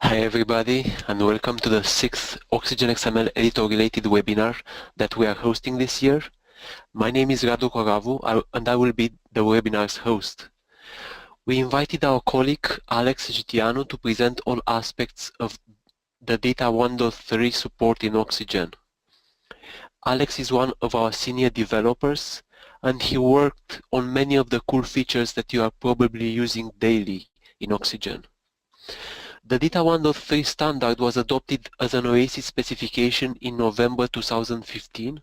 Hi everybody, and welcome to the 6th Oxygen XML Editor related webinar that we are hosting this year. My name is Radu Koravu, and I will be the webinar's host. We invited our colleague Alex Gitiano to present all aspects of the DITA1.3 support in Oxygen. Alex is one of our senior developers, and he worked on many of the cool features that you are probably using daily in Oxygen. The DITA1.3 standard was adopted as an OASIS specification in November 2015,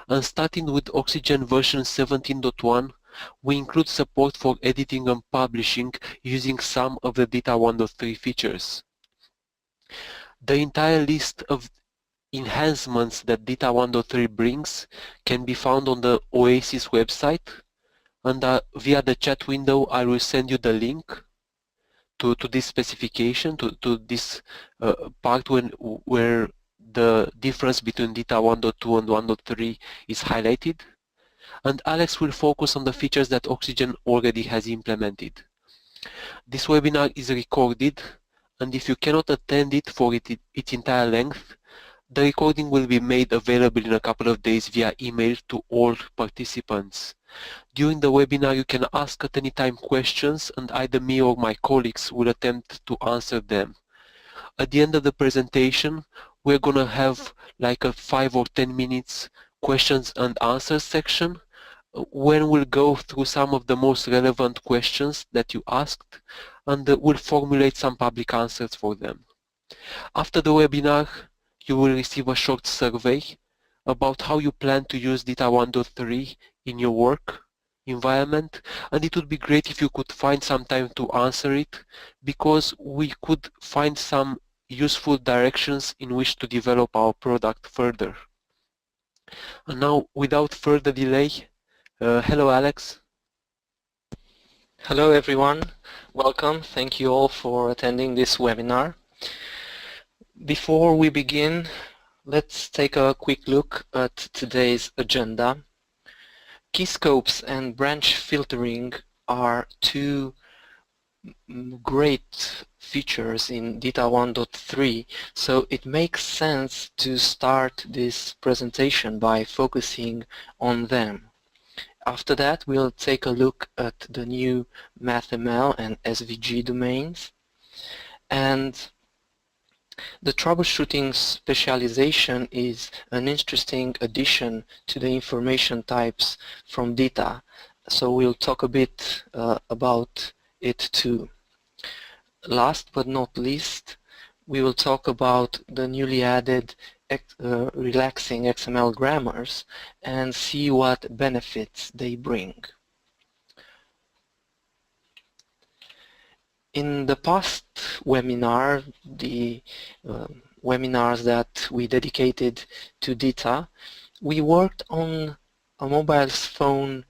and starting with Oxygen version 17.1, we include support for editing and publishing using some of the DITA1.3 features. The entire list of enhancements that DITA1.3 brings can be found on the OASIS website, and via the chat window I will send you the link to this specification, to this part where the difference between DITA 1.2 and 1.3 is highlighted. And Alex will focus on the features that Oxygen already has implemented. This webinar is recorded, and if you cannot attend it for its entire length, the recording will be made available in a couple of days via email to all participants. During the webinar, you can ask at any time questions, and either me or my colleagues will attempt to answer them. At the end of the presentation, we're going to have like a 5 or 10 minutes questions and answers section, when we'll go through some of the most relevant questions that you asked, and we'll formulate some public answers for them. After the webinar, you will receive a short survey about how you plan to use DITA 1.3 in your work environment, and it would be great if you could find some time to answer it, because we could find some useful directions in which to develop our product further. And now, without further delay, hello Alex. Hello everyone, welcome. Thank you all for attending this webinar. Before we begin, let's take a quick look at today's agenda. Keyscopes and branch filtering are two great features in DITA 1.3, so it makes sense to start this presentation by focusing on them. After that, we'll take a look at the new MathML and SVG domains, and the troubleshooting specialization is an interesting addition to the information types from DITA, so we'll talk a bit about it too. Last but not least, we will talk about the newly added relaxing XML grammars and see what benefits they bring. In the past webinar, the webinars that we dedicated to DITA, we worked on a mobile phone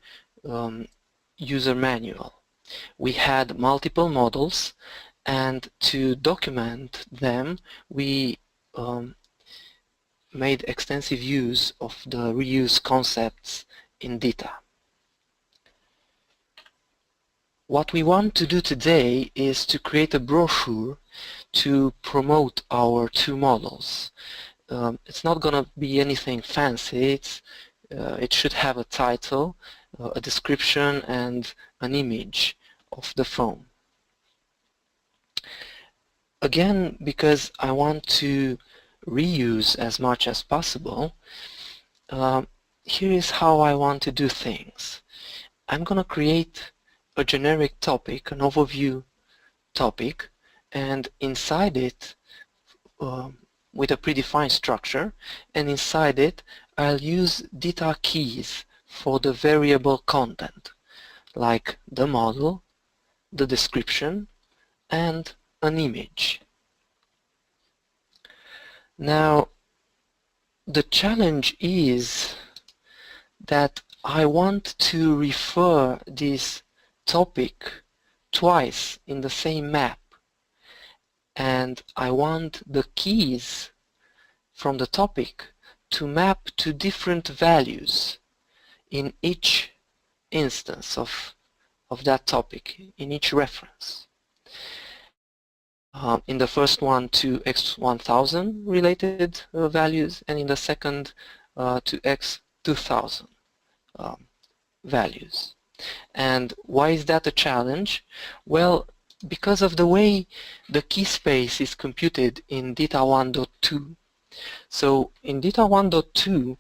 user manual. We had multiple models, and to document them, we made extensive use of the reuse concepts in DITA. What we want to do today is to create a brochure to promote our two models. It's not going to be anything fancy. It should have a title, a description, and an image of the phone. Again, because I want to reuse as much as possible, here is how I want to do things. I'm going to create a generic topic, an overview topic, and inside it, with a predefined structure, and inside it I'll use DITA keys for the variable content, like the model, the description, and an image. Now, the challenge is that I want to refer this topic twice in the same map, and I want the keys from the topic to map to different values in each instance of that topic, in each reference. In the first one to x1000 related values, and in the second to x2000 values. And why is that a challenge? Well, because of the way the key space is computed in DITA1.2. So in DITA1.2,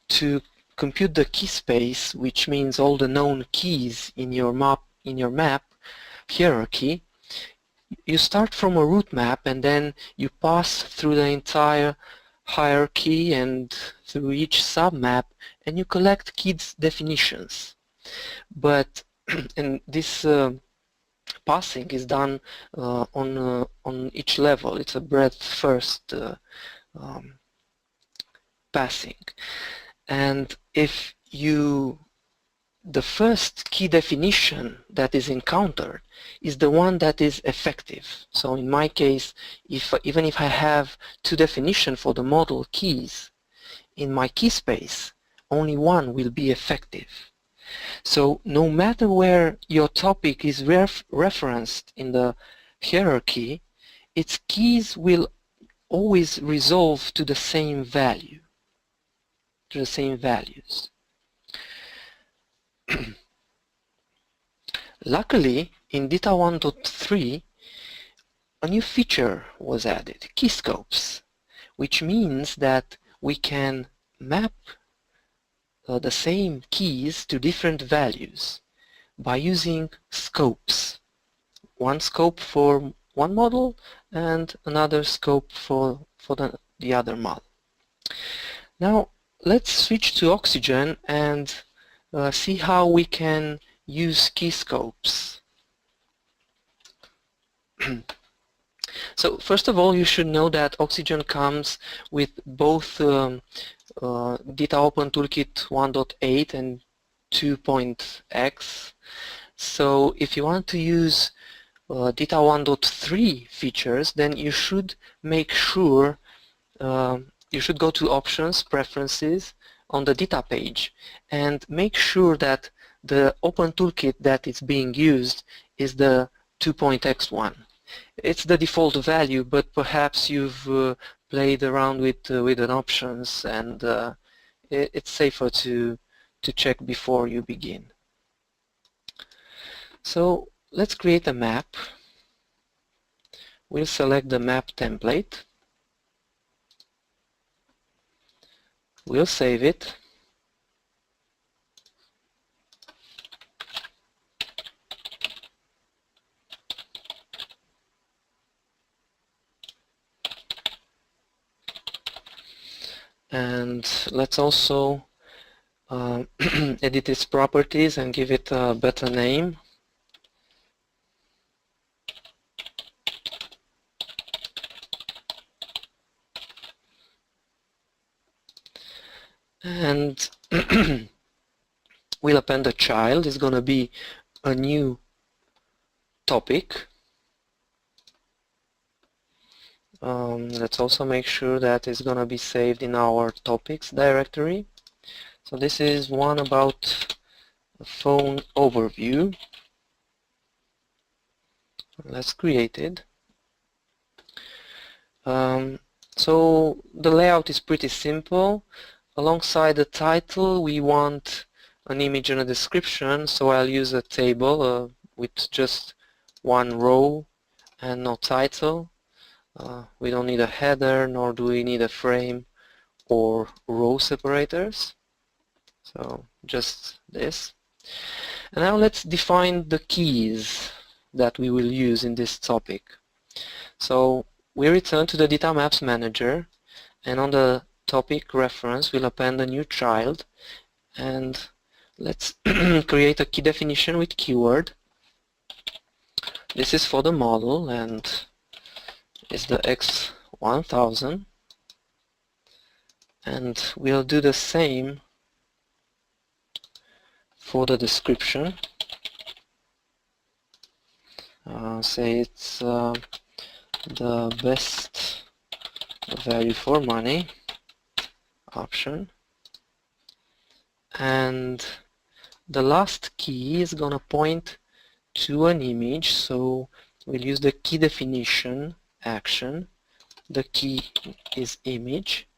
to compute the key space, which means all the known keys in your map hierarchy, you start from a root map and then you pass through the entire hierarchy and through each submap, and you collect keys definitions. But and this passing is done on each level. It's a breadth first passing. And if the first key definition that is encountered is the one that is effective. So in my case, even if I have two definitions for the model keys, in my key space, only one will be effective. So no matter where your topic is referenced in the hierarchy, its keys will always resolve to the same value, to the same values. Luckily, in DITA1.3, a new feature was added, keyscopes, which means that we can map the same keys to different values by using scopes. One scope for one model and another scope for the other model. Now let's switch to Oxygen and see how we can use keyscopes. So first of all, you should know that Oxygen comes with both DITA Open Toolkit 1.8 and 2.x. So if you want to use DITA 1.3 features, then you should make sure you should go to Options, Preferences on the DITA page and make sure that the Open Toolkit that is being used is the 2.x one. It's the default value, but perhaps you've played around with an options, and it's safer to check before you begin. So let's create a map. We'll select the map template. We'll save it. And let's also edit its properties and give it a better name. And we'll append a child. It's going to be a new topic. Let's also make sure that it's going to be saved in our topics directory. So this is one about a phone overview. Let's create it. So the layout is pretty simple. Alongside the title, we want an image and a description, so I'll use a table with just one row and no title. We don't need a header, nor do we need a frame or row separators. So just this. And now let's define the keys that we will use in this topic. So we return to the DITA Maps Manager, and on the topic reference we'll append a new child, and let's create a key definition with keyword. This is for the model and is the X1000, and we'll do the same for the description. Say it's the best value for money option, and the last key is gonna point to an image, so we'll use the key definition action. The key is image,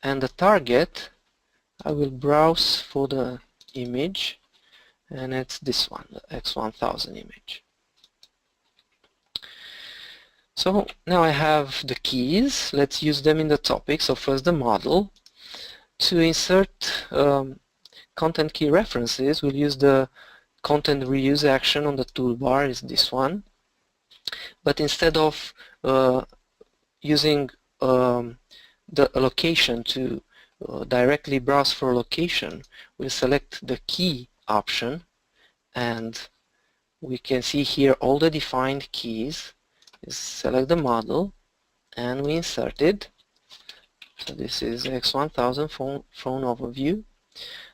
and the target, I will browse for the image, and it's this one, the X1000 image. So now I have the keys. Let's use them in the topic. So first the model. To insert content key references, we'll use the content reuse action on the toolbar, is this one. But instead of using the location to directly browse for location, we'll select the key option, and we can see here all the defined keys. Select the model, and we insert it. So this is X1000 phone overview.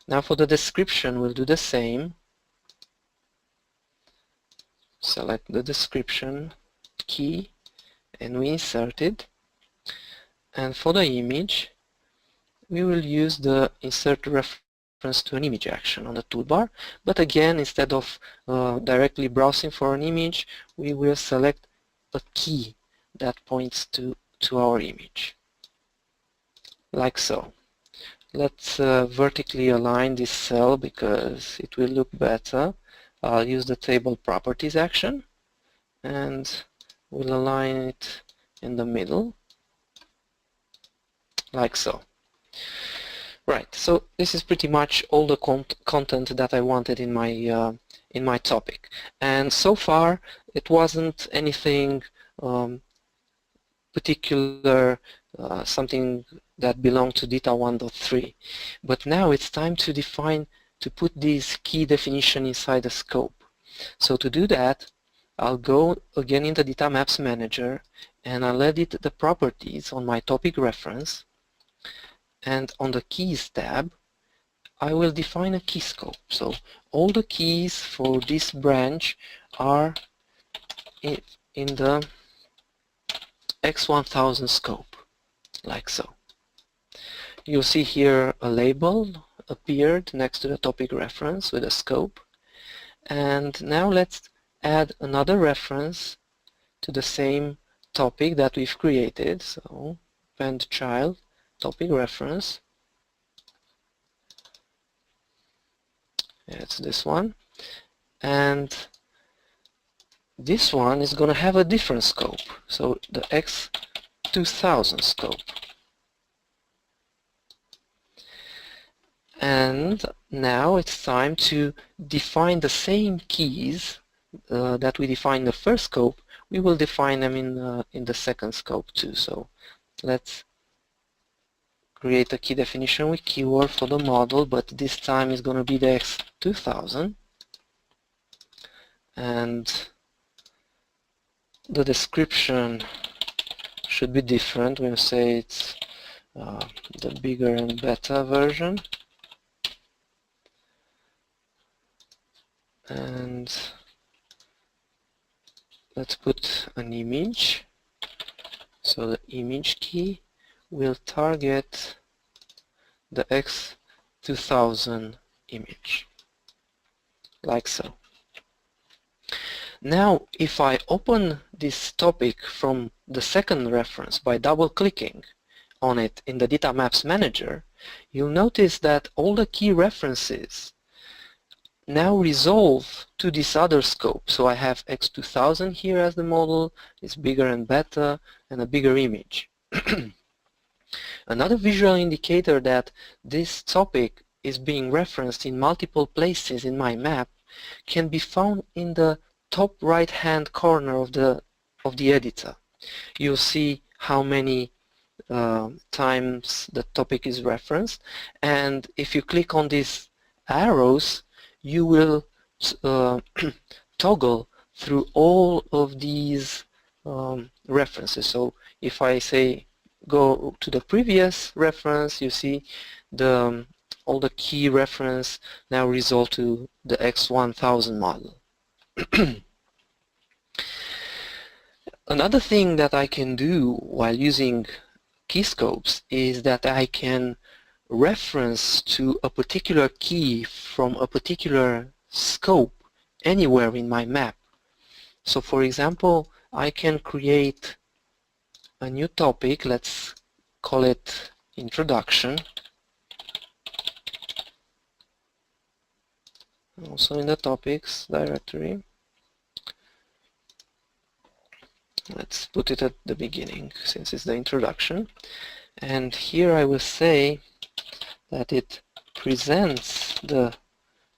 Now for the description, we'll do the same. Select the description key, and we insert it. And for the image, we will use the insert reference to an image action on the toolbar. But again, instead of directly browsing for an image, we will select a key that points to our image, like so. Let's vertically align this cell because it will look better. I'll use the table properties action, and we'll align it in the middle, like so. Right, so this is pretty much all the content that I wanted in my topic, and so far it wasn't anything particular, something that belonged to DITA1.3, but now it's time to put this key definition inside the scope. So to do that, I'll go again in the DITA Maps Manager, and I'll edit the properties on my topic reference, and on the Keys tab I will define a key scope. So all the keys for this branch are in the X1000 scope, like so. You'll see here a label appeared next to the topic reference with a scope, and now let's add another reference to the same topic that we've created. So append child topic reference, it's this one, and this one is going to have a different scope, so the X2000 scope. And now it's time to define the same keys that we defined in the first scope. We will define them in the second scope too. So let's create a key definition with keyword for the model, but this time it's going to be the X2000, and the description should be different. We'll say it's the bigger and better version, and let's put an image. So the image key will target the X2000 image, like so. Now if I open this topic from the second reference by double-clicking on it in the DITA Maps Manager, you'll notice that all the key references now resolve to this other scope. So I have X2000 here as the model, it's bigger and better, and a bigger image. Another visual indicator that this topic is being referenced in multiple places in my map can be found in the top right hand corner of the editor. You'll see how many times the topic is referenced, and if you click on these arrows you will toggle through all of these references. So if I say go to the previous reference, you see all the key reference now resolve to the X1000 model. Another thing that I can do while using keyscopes is that I can reference to a particular key from a particular scope anywhere in my map. So for example, I can create a new topic. Let's call it Introduction. Also in the topics directory. Let's put it at the beginning since it's the introduction. And here I will say that it presents the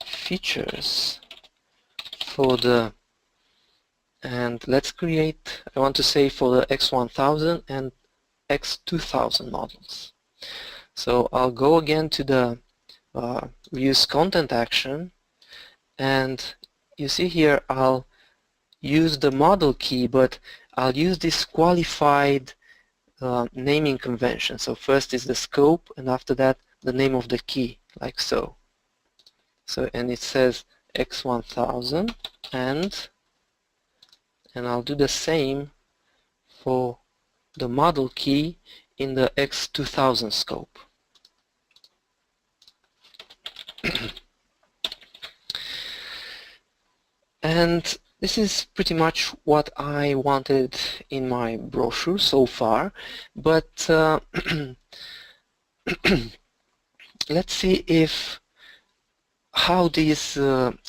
features for the, and let's create, I want to say for the X1000 and X2000 models. So I'll go again to the use content action, and you see here I'll use the model key, but I'll use this qualified naming convention. So first is the scope, and after that the name of the key, like so. So, and it says X1000 and I'll do the same for the model key in the X2000 scope. And this is pretty much what I wanted in my brochure so far, but let's see if how these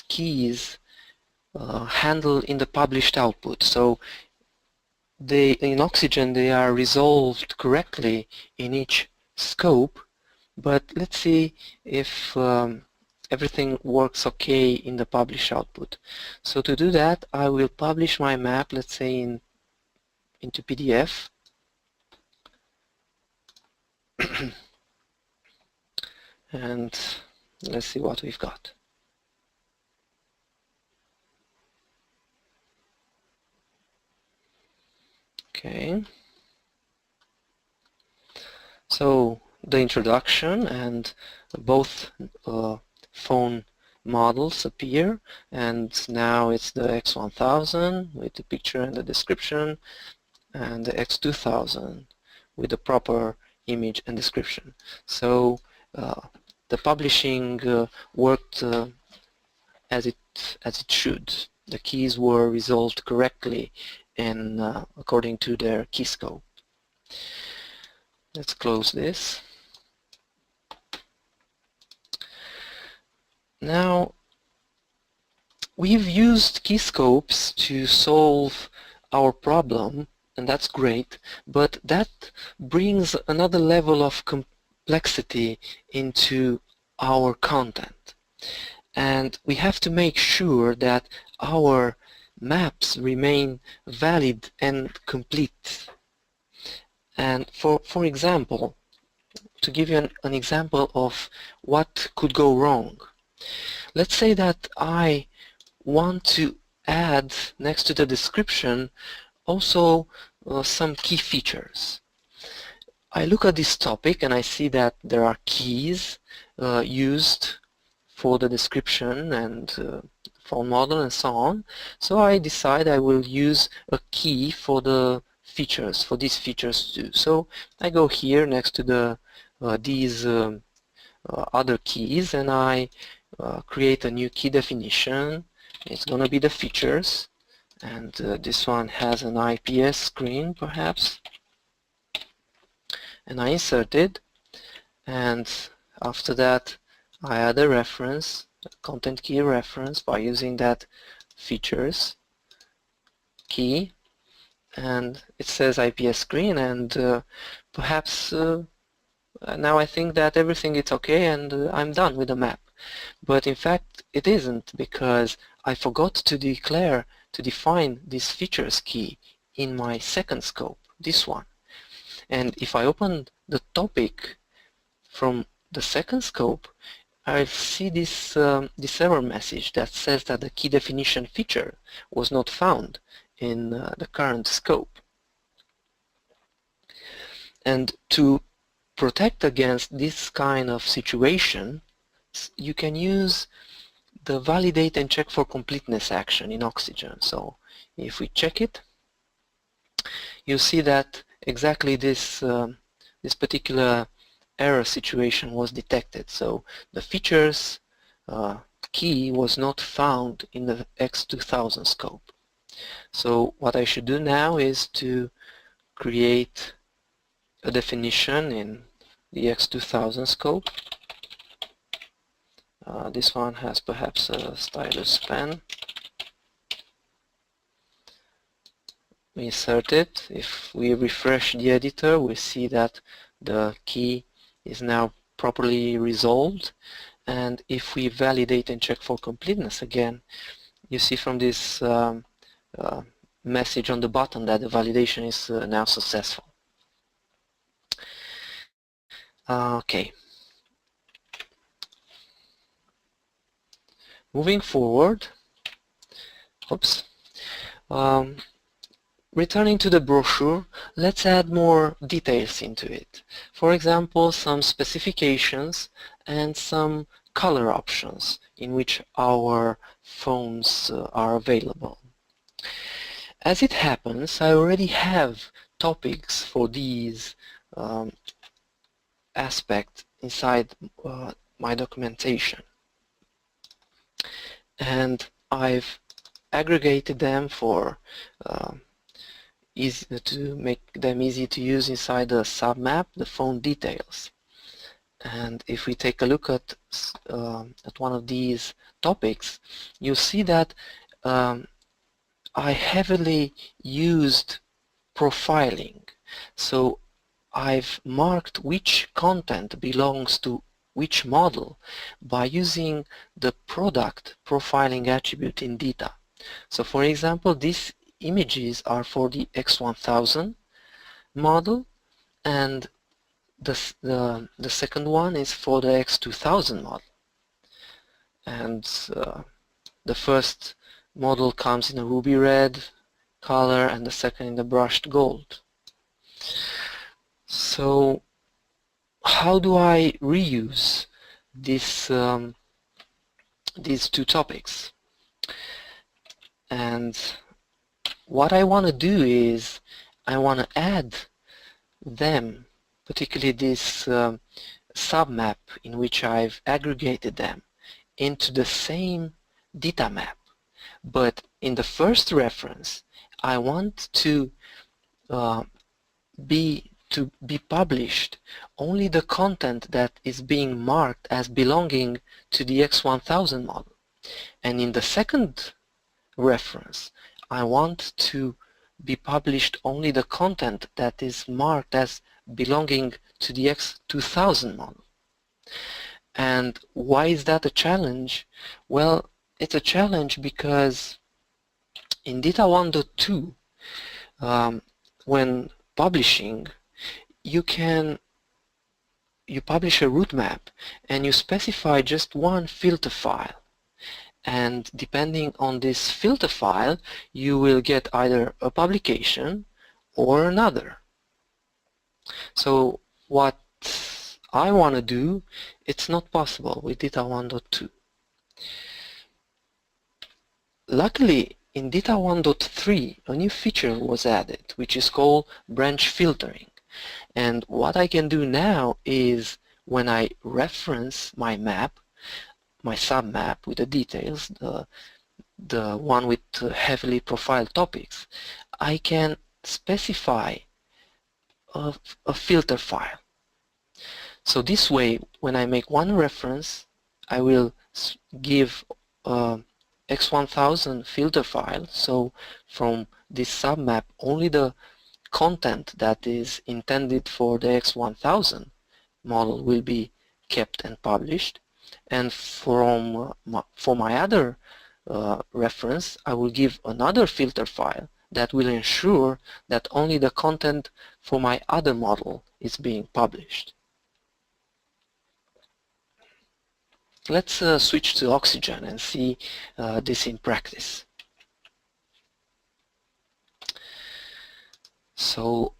keys handle in the published output. So in Oxygen they are resolved correctly in each scope, but let's see if everything works okay in the published output. So to do that, I will publish my map, let's say into PDF. And let's see what we've got. Okay. So the introduction and both phone models appear, and now it's the X1000 with the picture and the description, and the X2000 with the proper image and description. So the publishing worked as it should. The keys were resolved correctly and according to their key scope. Let's close this. Now, we've used key scopes to solve our problem, and that's great, but that brings another level of complexity into our content. And we have to make sure that our maps remain valid and complete. And for example, to give you an example of what could go wrong, let's say that I want to add next to the description also some key features. I look at this topic and I see that there are keys used for the description and phone model and so on. So I decide I will use a key for the features, for these features too. So I go here next to the these other keys, and I create a new key definition. It's going to be the features, and this one has an IPS screen perhaps, and I insert it, and after that I add a reference, a content key reference, by using that features key, and it says IPS screen, and perhaps now I think that everything is okay and I'm done with the map. But in fact it isn't, because I forgot to define this features key in my second scope, this one. And if I open the topic from the second scope, I'll see this error message that says that the key definition feature was not found in the current scope. And to protect against this kind of situation, you can use the validate and check for completeness action in Oxygen. So if we check it, you see that exactly this this particular error situation was detected. So the features key was not found in the X2000 scope. So what I should do now is to create a definition in the X2000 scope. This one has perhaps a stylus pen. We insert it. If we refresh the editor, we see that the key is now properly resolved. And if we validate and check for completeness again, you see from this message on the bottom that the validation is now successful. Okay. Moving forward, oops. Returning to the brochure, let's add more details into it. For example, some specifications and some color options in which our phones are available. As it happens, I already have topics for these aspects inside my documentation. And I've aggregated them for easy to make them easy to use inside the submap, the phone details. And if we take a look at one of these topics, you'll see that I heavily used profiling. So I've marked which content belongs to which model by using the product profiling attribute in DITA. So for example, these images are for the X1000 model, and the second one is for the X2000 model. And the first model comes in a ruby red color and the second in the brushed gold. So how do I reuse this, these two topics? And what I want to do is I want to add them, particularly this submap in which I've aggregated them, into the same DITA map. But in the first reference, I want to be published only the content that is being marked as belonging to the X1000 model. And in the second reference, I want to be published only the content that is marked as belonging to the X2000 model. And why is that a challenge? Well, it's a challenge because in DITA1.2, when publishing, you publish a root map and you specify just one filter file. And depending on this filter file, you will get either a publication or another. So what I want to do, it's not possible with DITA1.2. Luckily, in DITA1.3, a new feature was added, which is called branch filtering. And what I can do now is, when I reference my map, my submap with the details, the one with heavily profiled topics, I can specify a filter file. So this way, when I make one reference, I will give X1000 filter file. So from this submap, only the content that is intended for the X1000 model will be kept and published. And for my other reference, I will give another filter file that will ensure that only the content for my other model is being published. Let's switch to Oxygen and see this in practice. So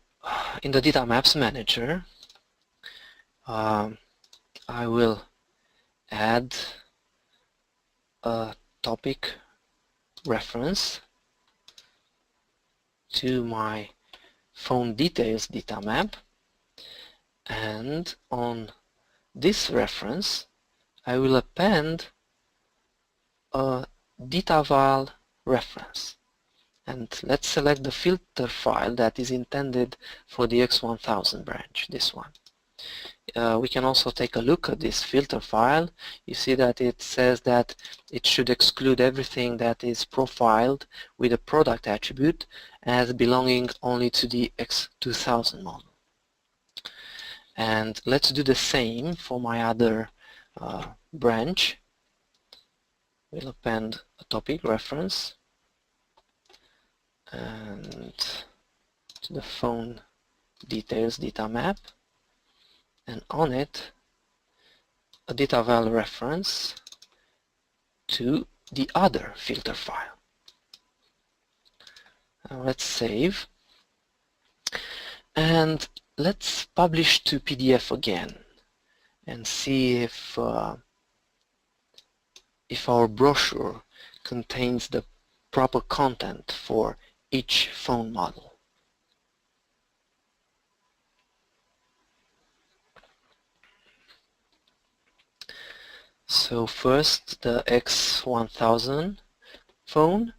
in the DITA Maps Manager, I will add a topic reference to my phone details DITA map, and on this reference I will append a DITA val reference. And let's select the filter file that is intended for the X1000 branch, this one. We can also take a look at this filter file. You see that it says that it should exclude everything that is profiled with a product attribute as belonging only to the X2000 model. And let's do the same for my other branch. We'll append a topic reference and to the phone details data map, and on it a data val reference to the other filter file. Now let's save and let's publish to PDF again and see if our brochure contains the proper content for each phone model. So first, the X1000 phone.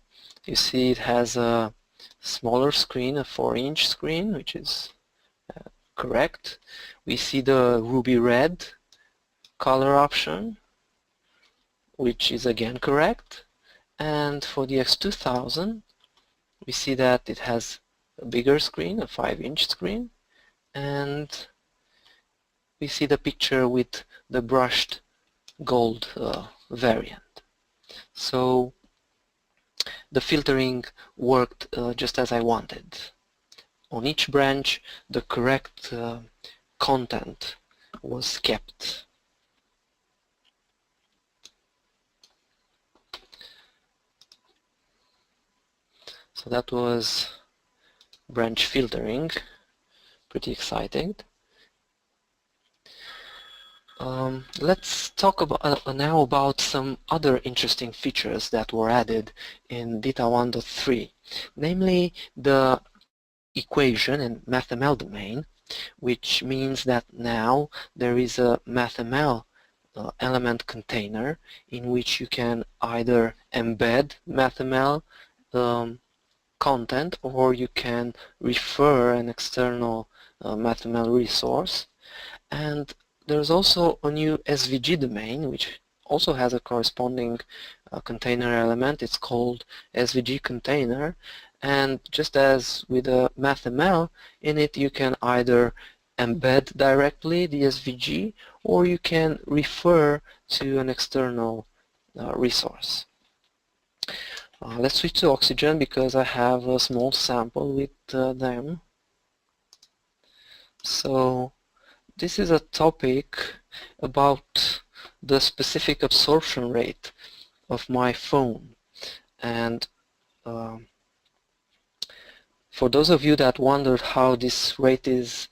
You see it has a smaller screen, a 4-inch screen, which is correct. We see the ruby red color option, which is again correct. And for the X2000, we see that it has a bigger screen, a 5-inch screen, and we see the picture with the brushed gold variant. So the filtering worked just as I wanted. On each branch, the correct content was kept. So that was branch filtering. Pretty exciting. Let's talk about now about some other interesting features that were added in DITA1.3, namely the equation and MathML domain, which means that now there is a MathML element container in which you can either embed MathML content, or you can refer an external MathML resource. And there's also a new SVG domain which also has a corresponding container element. It's called SVG container, and just as with a MathML, in it you can either embed directly the SVG or you can refer to an external resource. Let's switch to Oxygen because I have a small sample with them. So this is a topic about the specific absorption rate of my phone, and for those of you that wondered how this rate is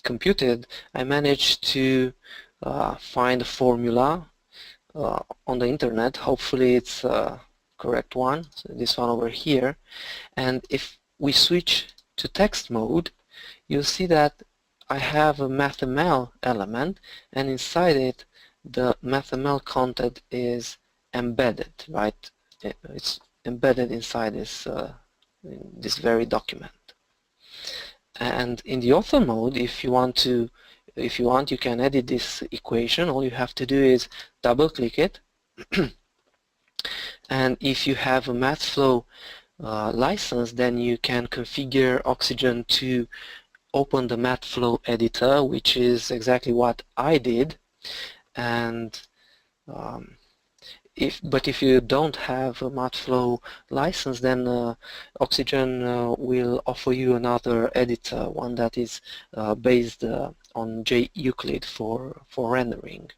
computed, I managed to find a formula on the internet. Hopefully it's a correct one, so this one over here, and if we switch to text mode, you'll see that I have a MathML element, and inside it the MathML content is embedded, right? It's embedded inside this very document. And in the author mode, if you want, you can edit this equation. All you have to do is double click it, and if you have a MathFlow license, then you can configure Oxygen to open the MathFlow editor, which is exactly what I did. And if you don't have a MathFlow license, then Oxygen will offer you another editor, one that is based on JEuclid for rendering.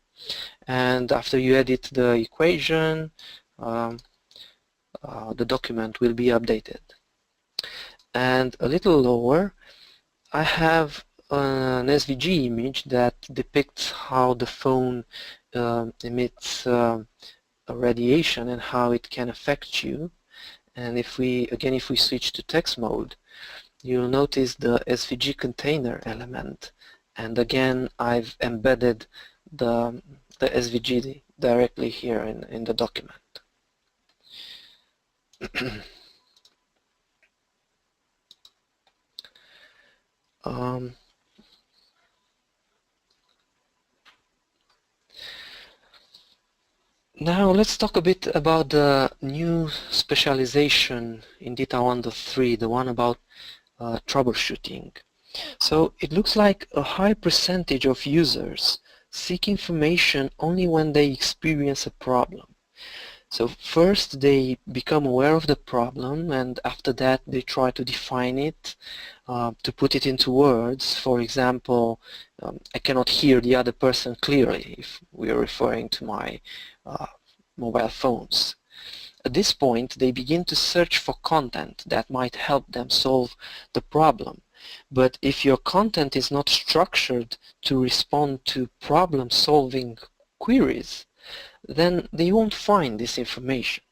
And after you edit the equation, the document will be updated. And a little lower, I have an SVG image that depicts how the phone emits radiation and how it can affect you. And if we switch to text mode, you'll notice the SVG container element, and again I've embedded the SVG directly here in the document. Now let's talk a bit about the new specialization in DITA 1.3, the one about troubleshooting. So it looks like a high percentage of users seek information only when they experience a problem. So first they become aware of the problem, and after that they try to define it, to put it into words. For example, I cannot hear the other person clearly if we are referring to my mobile phones. At this point they begin to search for content that might help them solve the problem. But if your content is not structured to respond to problem-solving queries, then they won't find this information.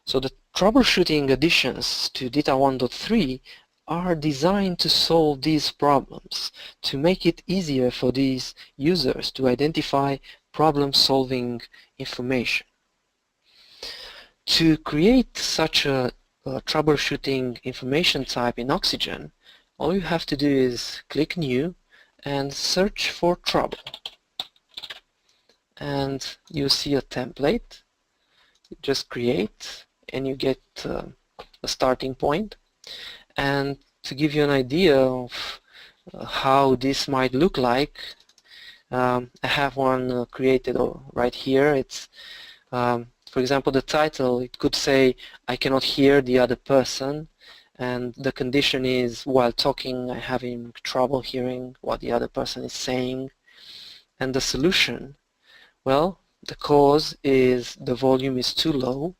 So the troubleshooting additions to DITA 1.3 are designed to solve these problems, to make it easier for these users to identify problem-solving information. To create such a troubleshooting information type in Oxygen, all you have to do is click New and search for trouble. And you see a template. You just create and you get a starting point. And to give you an idea of how this might look like, I have one created right here. It's for example, the title, it could say, I cannot hear the other person, and the condition is, while talking, I'm having trouble hearing what the other person is saying. And the solution, well, the cause is the volume is too low,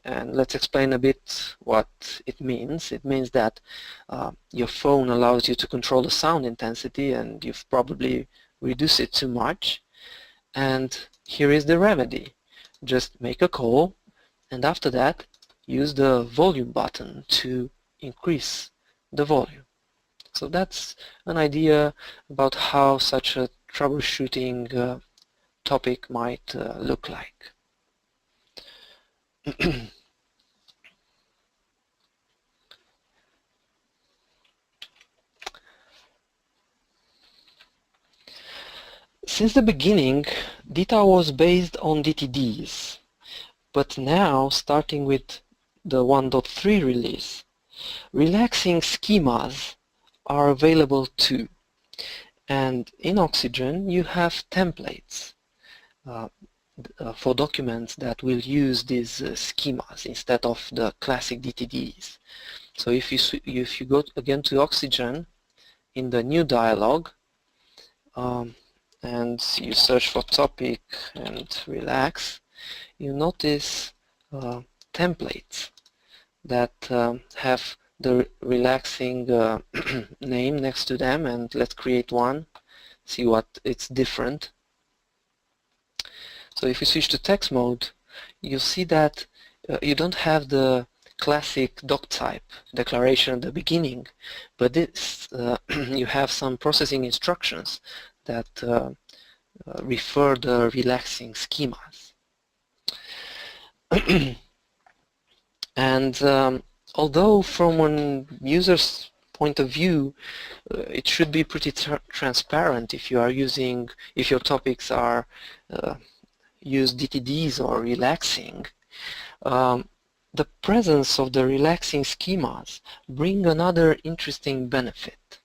and let's explain a bit what it means. It means that your phone allows you to control the sound intensity, and you've probably reduced it too much. And here is the remedy. Just make a call, and after that use the volume button to increase the volume. So that's an idea about how such a troubleshooting topic might look like. Since the beginning, DITA was based on DTDs, but now, starting with the 1.3 release, relaxing schemas are available too. And in Oxygen, you have templates for documents that will use these schemas instead of the classic DTDs. So if you go again to Oxygen, in the new dialog, and you search for topic and relax, you notice templates that have the relaxing name next to them, and let's create one, see what it's different. So if you switch to text mode, you'll see that you don't have the classic doc type declaration at the beginning, but this you have some processing instructions that refer the relaxing schemas. And although from a user's point of view, it should be pretty transparent if you are using, if your topics are use DTDs or relaxing, the presence of the relaxing schemas bring another interesting benefit.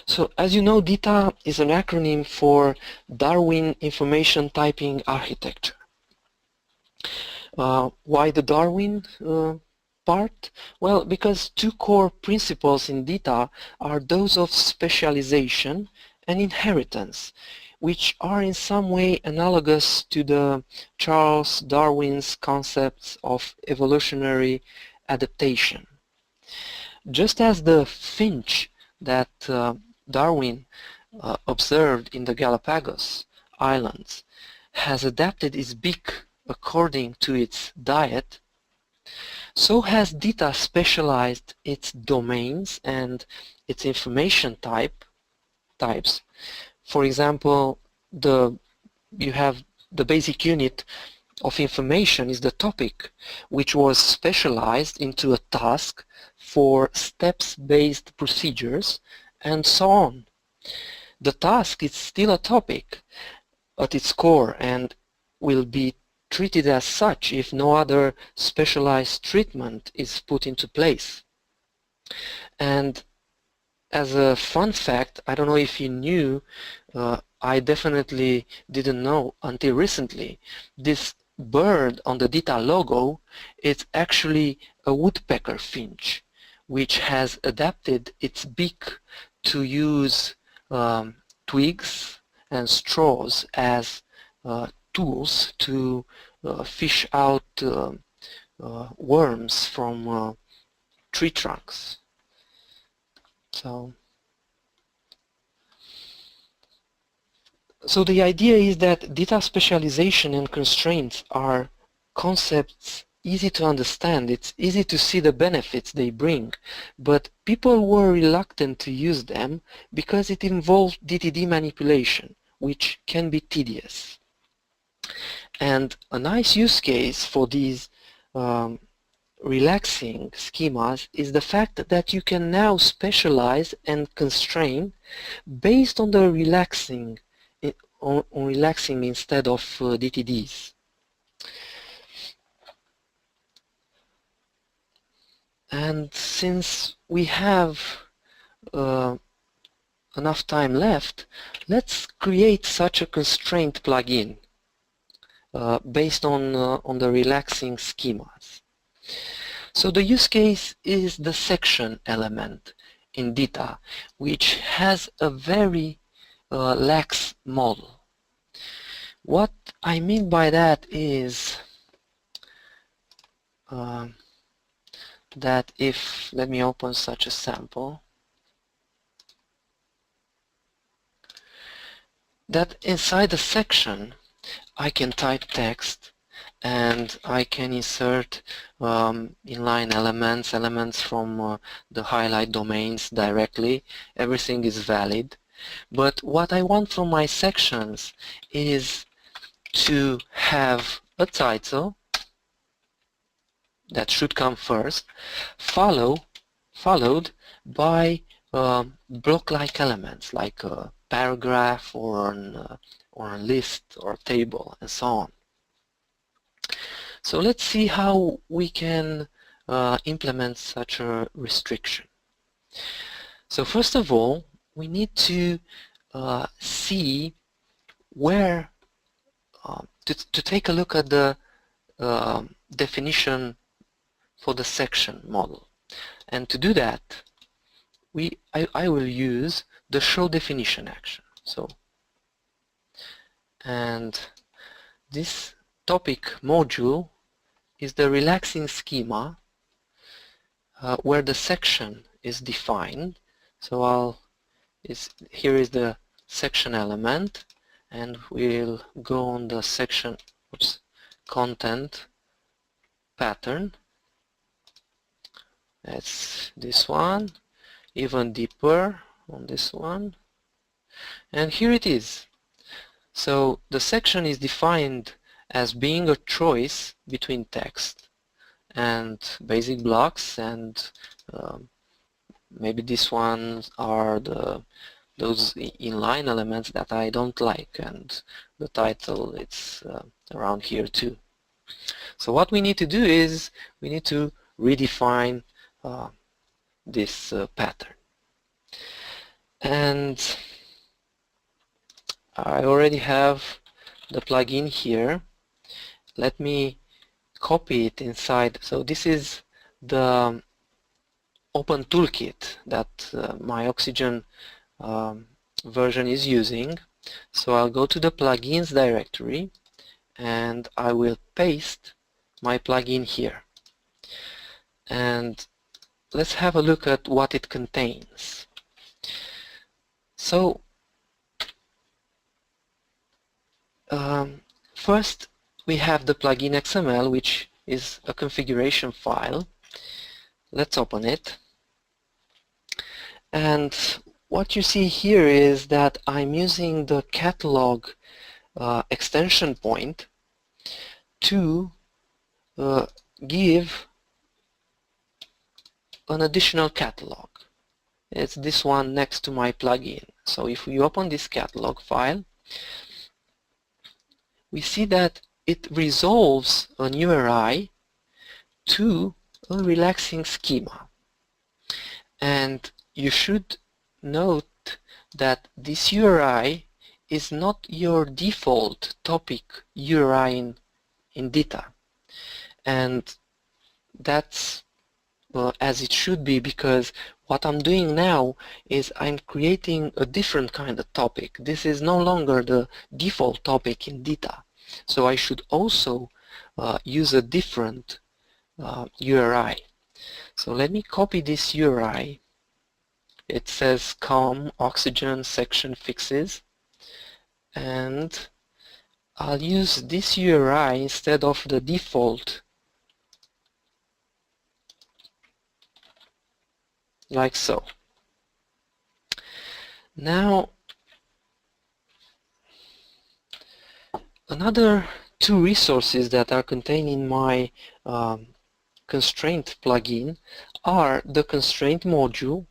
So as you know, DITA is an acronym for Darwin Information Typing Architecture. Why the Darwin part? Well, because two core principles in DITA are those of specialization and inheritance, which are in some way analogous to the Charles Darwin's concepts of evolutionary adaptation. Just as the finch that Darwin observed in the Galapagos Islands has adapted its beak according to its diet, so has DITA specialized its domains and its information types. For example, you have the basic unit of information is the topic, which was specialized into a task for steps-based procedures, and so on. the task is still a topic at its core and will be treated as such if no other specialized treatment is put into place. And as a fun fact, I don't know if you knew, I definitely didn't know until recently, this bird on the DITA logo is actually a woodpecker finch, which has adapted its beak to use twigs and straws as tools to fish out worms from tree trunks. So the idea is that DITA specialization and constraints are concepts easy to understand. It's easy to see the benefits they bring, but people were reluctant to use them because it involved DTD manipulation, which can be tedious. And a nice use case for these relaxing schemas is the fact that you can now specialize and constrain based on the relaxing instead of DTDs. And since we have enough time left, let's create such a constraint plugin based on the relaxing schemas. So the use case is the section element in DITA, which has a very lax model. What I mean by that is that if, let me open such a sample, that inside the section I can type text and I can insert inline elements from the highlight domains directly. Everything is valid. But what I want from my sections is to have a title that should come first, followed by block-like elements like a paragraph or a list or a table and so on. So let's see how we can implement such a restriction. So first of all, we need to see where to take a look at the definition for the section model. And to do that, I will use the show definition action. So, and this topic module is the relaxing schema where the section is defined. So here is the section element, and we'll go on the section content pattern. That's this one, even deeper on this one, and here it is. So the section is defined as being a choice between text and basic blocks, and maybe these ones are those inline elements that I don't like, and the title, it's around here too. So what we need to do is we need to redefine this pattern. And I already have the plugin here. Let me copy it inside. So this is the open toolkit that my Oxygen version is using. So I'll go to the plugins directory and I will paste my plugin here. And let's have a look at what it contains. So first we have the plugin XML, which is a configuration file. Let's open it. And what you see here is that I'm using the catalog extension point to give an additional catalog. it's this one next to my plugin. So if we open this catalog file, we see that it resolves an URI to a relaxing schema. And you should note that this URI is not your default topic URI in DITA. And that's as it should be, because what I'm doing now is I'm creating a different kind of topic. This is no longer the default topic in DITA. So I should also use a different URI. So let me copy this URI. It says COM oxygen section fixes, and I'll use this URI instead of the default, like so. Now, another two resources that are contained in my constraint plugin are the constraint module,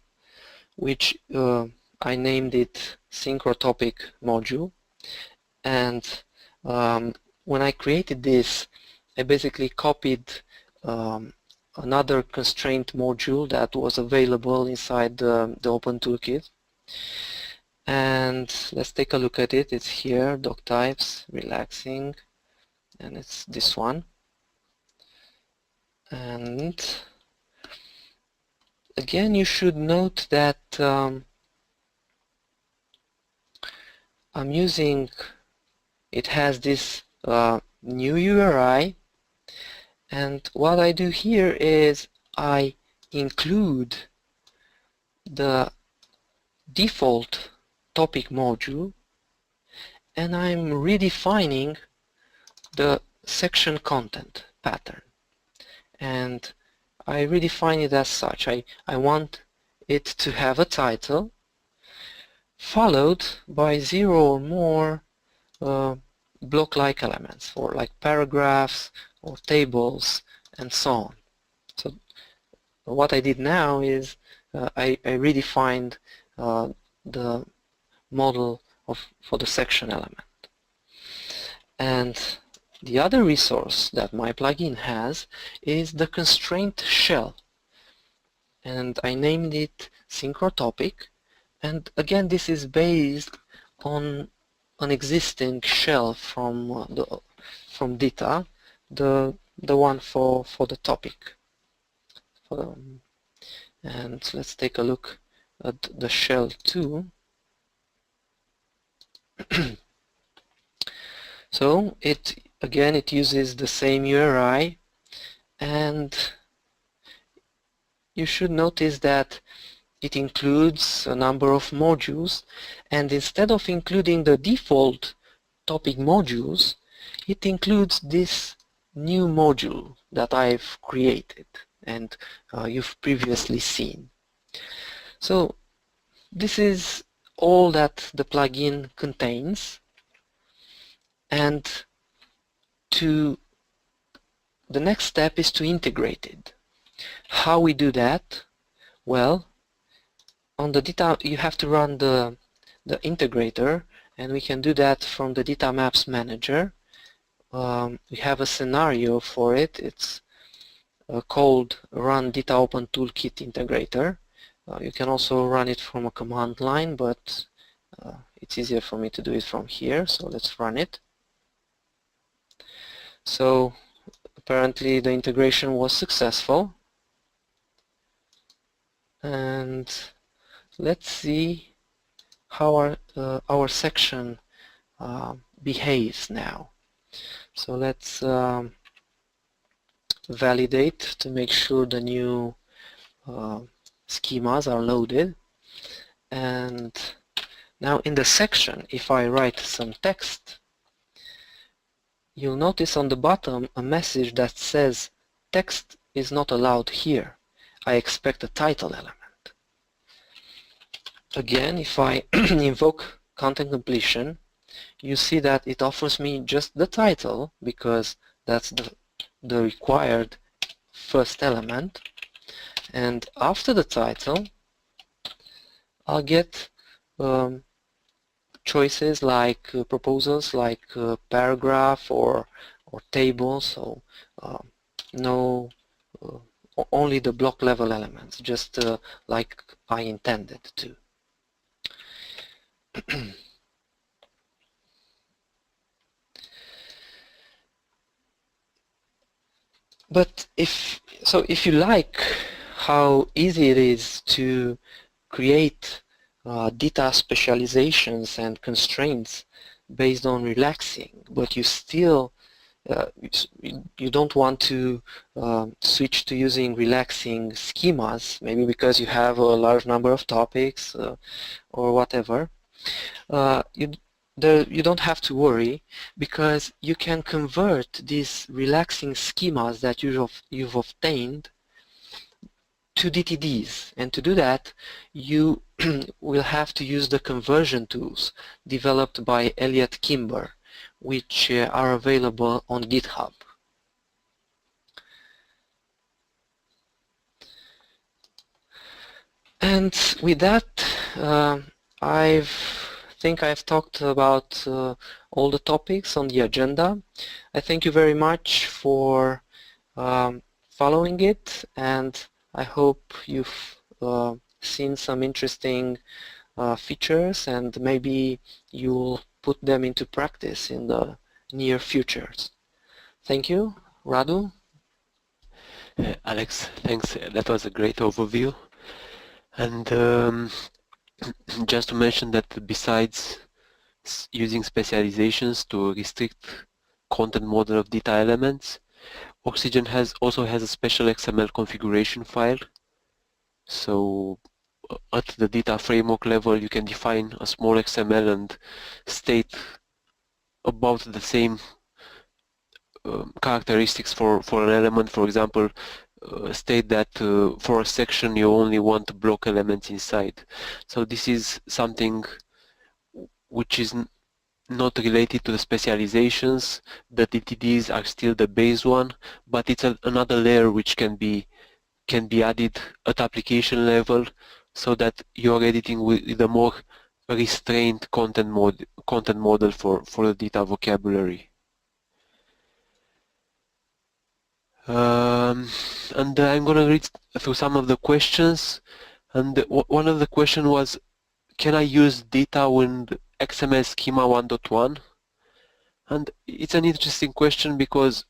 which I named it synchro topic module. And when I created this, I basically copied another constraint module that was available inside the Open Toolkit. And let's take a look at it. It's here, doc types, relaxing, and it's this one. And again, you should note that I'm using, it has this new URI, and what I do here is I include the default topic module, and I'm redefining the section content pattern. And I redefine it as such. I want it to have a title followed by 0 or more block-like elements, or like paragraphs or tables and so on. So what I did now is I redefined the model for the section element. And the other resource that my plugin has is the constraint shell, and I named it synchro topic. And again, this is based on an existing shell from DITA, the one for the topic. And let's take a look at the shell too. So it uses the same URI, and you should notice that it includes a number of modules, and instead of including the default topic modules, it includes this new module that I've created and you've previously seen. So this is all that the plugin contains, and the next step is to integrate it. How we do that? Well, on the DITA you have to run the integrator, and we can do that from the DITA Maps Manager. We have a scenario for it. It's called Run DITA Open Toolkit Integrator. You can also run it from a command line, but it's easier for me to do it from here, so let's run it. So apparently the integration was successful, and let's see how our section behaves now. So let's validate to make sure the new schemas are loaded. And now in the section, if I write some text, you'll notice on the bottom a message that says text is not allowed here. I expect a title element. Again, if I invoke content completion, you see that it offers me just the title, because that's the required first element. And after the title, I'll get choices like proposals like paragraph or table, so no only the block level elements, just like I intended to. But if you like how easy it is to create DITA specializations and constraints based on relaxing, but you still you don't want to switch to using relaxing schemas, maybe because you have a large number of topics or whatever, you don't have to worry, because you can convert these relaxing schemas that you've obtained to DTDs, and to do that you will have to use the conversion tools developed by Elliot Kimber, which are available on GitHub. And with that, I think I've talked about all the topics on the agenda. I thank you very much for following it, and I hope you've seen some interesting features, and maybe you'll put them into practice in the near future. Thank you. Radu? Alex, thanks. That was a great overview. And just to mention that besides using specializations to restrict content model of data elements, Oxygen also has a special XML configuration file. So at the data framework level, you can define a small XML and state about the same characteristics for an element. For example, state that for a section you only want block elements inside. So this is something which is not related to the specializations. The DTDs are still the base one, but it's another layer which can be added at application level, so that you're editing with a more restrained content model for the data vocabulary. And I'm going to read through some of the questions. And one of the questions was, can I use data with XML schema 1.1? And it's an interesting question, because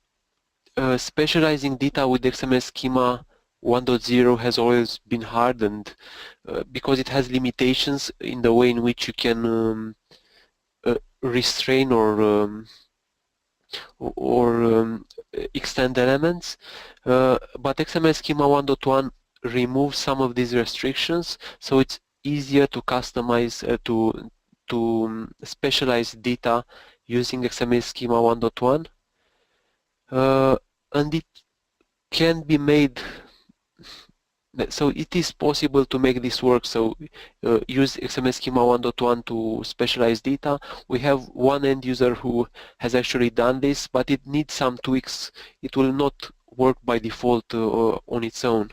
specializing data with XML schema 1.0 has always been hard, and because it has limitations in the way in which you can restrain or extend elements, but XML schema 1.1 removes some of these restrictions, so it's easier to customize to specialize data using XML schema 1.1, and it can be made. So it is possible to make this work. So use XML schema 1.1 to specialize data. We have one end user who has actually done this, but it needs some tweaks. It will not work by default on its own.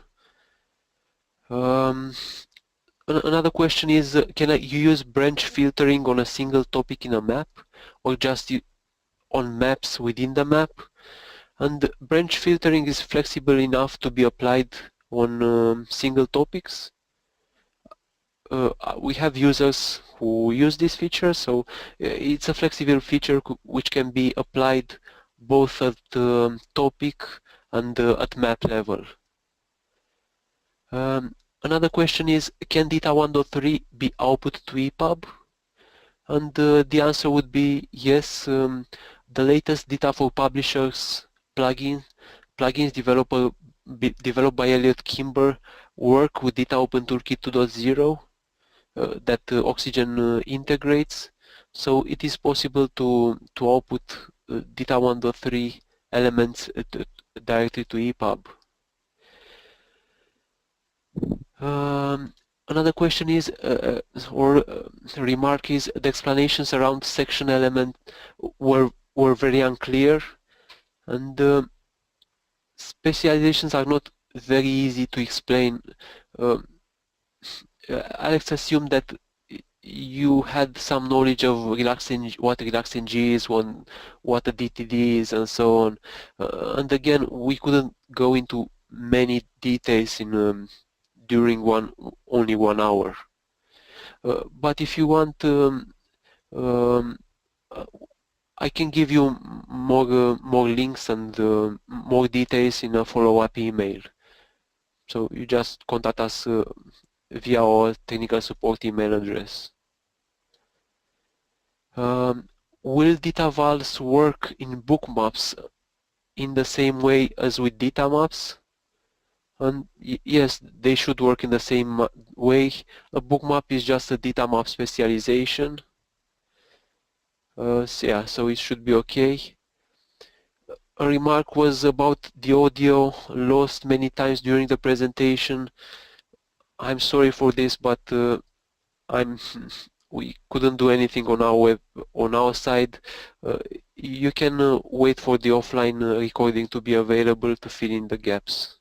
Another question is, can you use branch filtering on a single topic in a map, or just on maps within the map? And branch filtering is flexible enough to be applied on single topics. We have users who use this feature, so it's a flexible feature which can be applied both at topic and at map level. Another question is, can DITA1.3 be output to EPUB? And the answer would be yes. The latest Data for Publishers plugins developed by Elliot Kimber work with Data Open Toolkit 2.0 that Oxygen integrates. So it is possible to output Data 1.3 elements directly to EPUB. Another question is, remark is, the explanations around section element were very unclear, and specializations are not very easy to explain. Alex assumed that you had some knowledge of RelaxNG, what RelaxNG is, what a DTD is, and so on. And again, we couldn't go into many details in during only 1 hour. But if you want, um, uh, I can give you more links and more details in a follow-up email. So you just contact us via our technical support email address. Will DITA vals work in bookmaps in the same way as with DITA maps? And yes, they should work in the same way. A bookmap is just a DITA map specialization. So yeah, so it should be okay. A remark was about the audio lost many times during the presentation. I'm sorry for this, but we couldn't do anything on our side. You can wait for the offline recording to be available to fill in the gaps.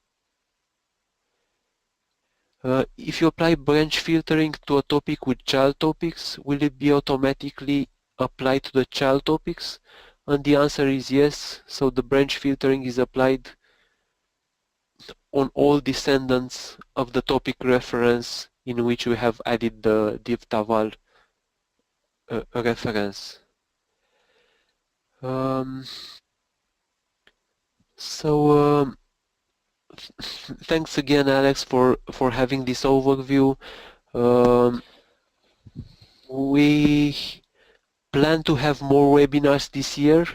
If you apply branch filtering to a topic with child topics, will it be automatically applied to the child topics? And the answer is yes. So the branch filtering is applied on all descendants of the topic reference in which we have added the DITA reference. Thanks again, Alex, for having this overview. We plan to have more webinars this year.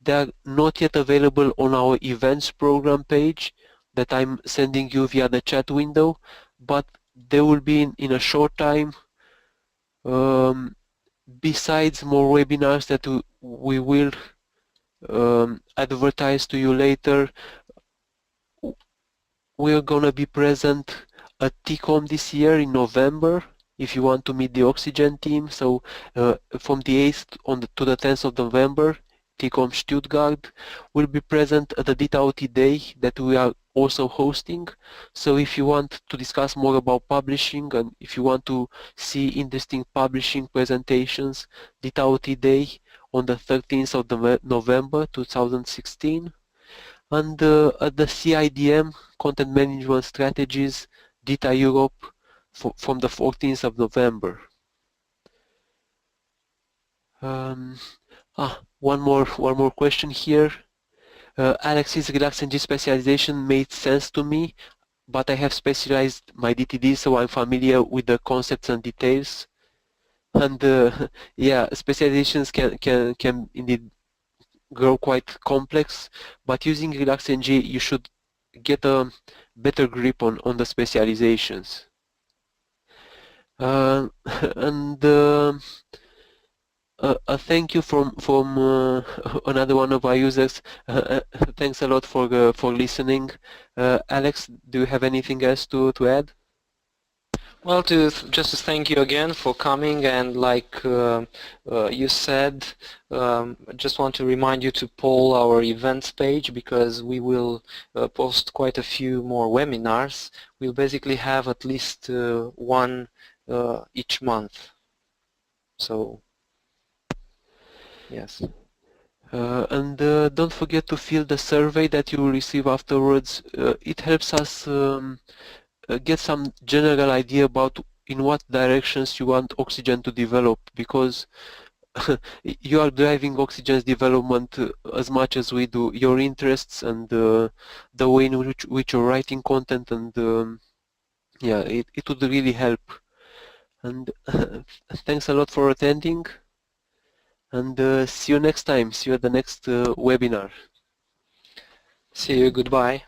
They are not yet available on our events program page that I'm sending you via the chat window, but they will be in a short time. Besides more webinars that we will advertise to you later, we're gonna be present at TCOM this year in November if you want to meet the Oxygen team. So from the 8th to the 10th of November, TCOM Stuttgart will be present at the DITA Day that we are also hosting. So if you want to discuss more about publishing and if you want to see interesting publishing presentations, DITA Day on the 13th of November 2016. And at the CIDM, Content Management Strategies, DITA Europe, from the 14th of November. One more question here. Alex's RelaxNG specialization made sense to me, but I have specialized my DTD, so I'm familiar with the concepts and details. And yeah, specializations can indeed grow quite complex, but using RelaxNG you should get a better grip on the specializations. And a thank you from another one of our users. Thanks a lot for listening. Alex, do you have anything else to add? Well, just to thank you again for coming, and like you said, I just want to remind you to poll our events page, because we will post quite a few more webinars. We'll basically have at least one each month. So, yes. And don't forget to fill the survey that you will receive afterwards. It helps us get some general idea about in what directions you want Oxygen to develop, because you are driving Oxygen's development as much as we do. Your interests and the way in which you're writing content, and yeah, it would really help. And thanks a lot for attending, and see you next time. See you at the next webinar. See you. Goodbye.